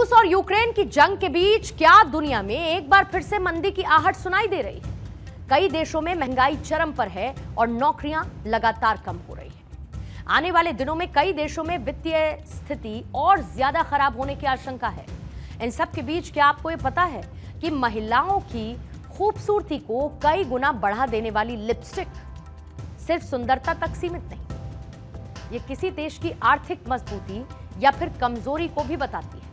रूस और यूक्रेन की जंग के बीच क्या दुनिया में एक बार फिर से मंदी की आहट सुनाई दे रही है। कई देशों में महंगाई चरम पर है और नौकरियां लगातार कम हो रही हैं। आने वाले दिनों में कई देशों में वित्तीय स्थिति और ज्यादा खराब होने की आशंका है। इन सब के बीच क्या आपको ये पता है कि महिलाओं की खूबसूरती को कई गुना बढ़ा देने वाली लिपस्टिक सिर्फ सुंदरता तक सीमित नहीं, ये किसी देश की आर्थिक मजबूती या फिर कमजोरी को भी बताती है।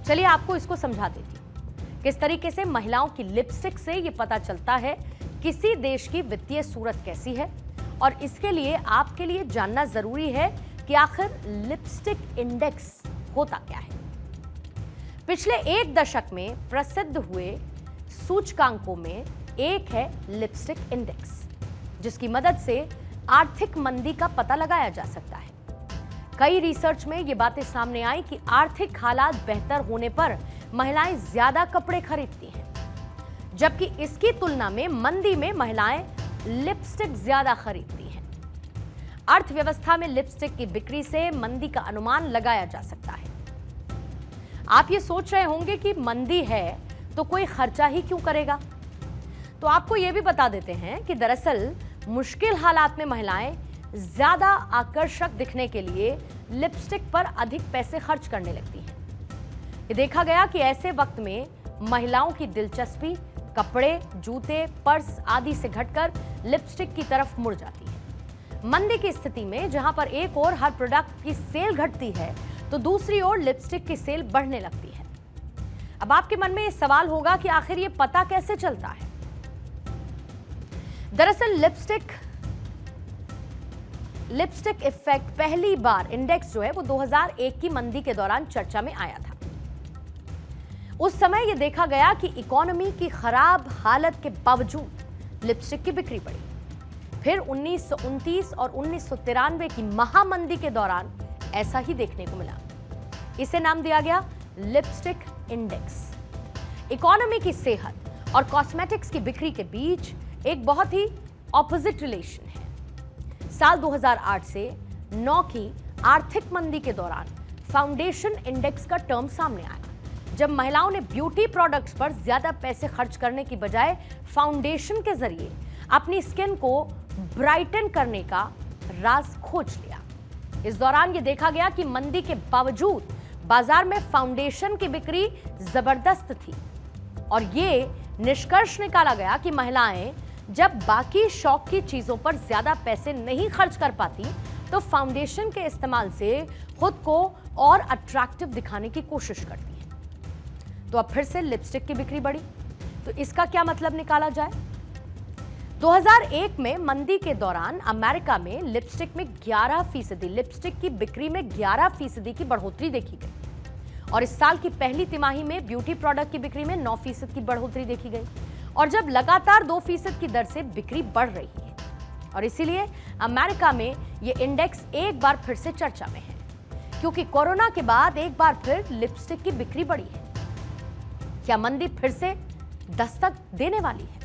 चलिए आपको इसको समझा देती हूं। किस तरीके से महिलाओं की लिपस्टिक से ये पता चलता है किसी देश की वित्तीय सूरत कैसी है, और इसके लिए आपके लिए जानना जरूरी है कि आखिर लिपस्टिक इंडेक्स होता क्या है। पिछले एक दशक में प्रसिद्ध हुए सूचकांकों में एक है लिपस्टिक इंडेक्स, जिसकी मदद से आर्थिक मंदी का पता लगाया जा सकता है। कई रिसर्च में ये बातें सामने आई कि आर्थिक हालात बेहतर होने पर महिलाएं ज्यादा कपड़े खरीदती हैं, जबकि इसकी तुलना में मंदी में महिलाएं लिपस्टिक ज्यादा खरीदती हैं। अर्थव्यवस्था में लिपस्टिक की बिक्री से मंदी का अनुमान लगाया जा सकता है। आप ये सोच रहे होंगे कि मंदी है तो कोई खर्चा ही क्यों करेगा, तो आपको यह भी बता देते हैं कि दरअसल मुश्किल हालात में महिलाएं ज्यादा आकर्षक दिखने के लिए लिपस्टिक पर अधिक पैसे खर्च करने लगती हैं। ये देखा गया कि ऐसे वक्त में महिलाओं की दिलचस्पी कपड़े, जूते, पर्स आदि से घटकर लिपस्टिक की तरफ मुड़ जाती है। मंदी की स्थिति में जहां पर एक ओर हर प्रोडक्ट की सेल घटती है तो दूसरी ओर लिपस्टिक की सेल बढ़ने लगती है। अब आपके मन में यह सवाल होगा कि आखिर ये पता कैसे चलता है। दरअसल लिपस्टिक इफेक्ट पहली बार इंडेक्स जो है वो 2001 की मंदी के दौरान चर्चा में आया था। उस समय यह देखा गया कि इकोनॉमी की खराब हालत के बावजूद लिपस्टिक की बिक्री बढ़ी। फिर 1929 और 1993 की महामंदी के दौरान ऐसा ही देखने को मिला। इसे नाम दिया गया लिपस्टिक इंडेक्स। इकोनॉमी की सेहत और कॉस्मेटिक्स की बिक्री के बीच एक बहुत ही ऑपोजिट रिलेशन है। साल 2008 से 9 की आर्थिक मंदी के दौरान फाउंडेशन इंडेक्स का टर्म सामने आया, जब महिलाओं ने ब्यूटी प्रोडक्ट्स पर ज्यादा पैसे खर्च करने की बजाय फाउंडेशन के जरिए अपनी स्किन को ब्राइटन करने का राज खोज लिया। इस दौरान यह देखा गया कि मंदी के बावजूद बाजार में फाउंडेशन की बिक्री जबरदस्त थी, और ये निष्कर्ष निकाला गया कि महिलाएं जब बाकी शौक की चीजों पर ज्यादा पैसे नहीं खर्च कर पाती तो फाउंडेशन के इस्तेमाल से खुद को और अट्रैक्टिव दिखाने की कोशिश करती हैं। तो अब फिर से लिपस्टिक की बिक्री बढ़ी, तो इसका क्या मतलब निकाला जाए। 2001 में मंदी के दौरान अमेरिका में लिपस्टिक में 11% लिपस्टिक की बिक्री में 11% की बढ़ोतरी देखी गई, और इस साल की पहली तिमाही में ब्यूटी प्रोडक्ट की बिक्री में 9% की बढ़ोतरी देखी गई, और जब लगातार 2% की दर से बिक्री बढ़ रही है, और इसीलिए अमेरिका में यह इंडेक्स एक बार फिर से चर्चा में है, क्योंकि कोरोना के बाद एक बार फिर लिपस्टिक की बिक्री बढ़ी है। क्या मंदी फिर से दस्तक देने वाली है?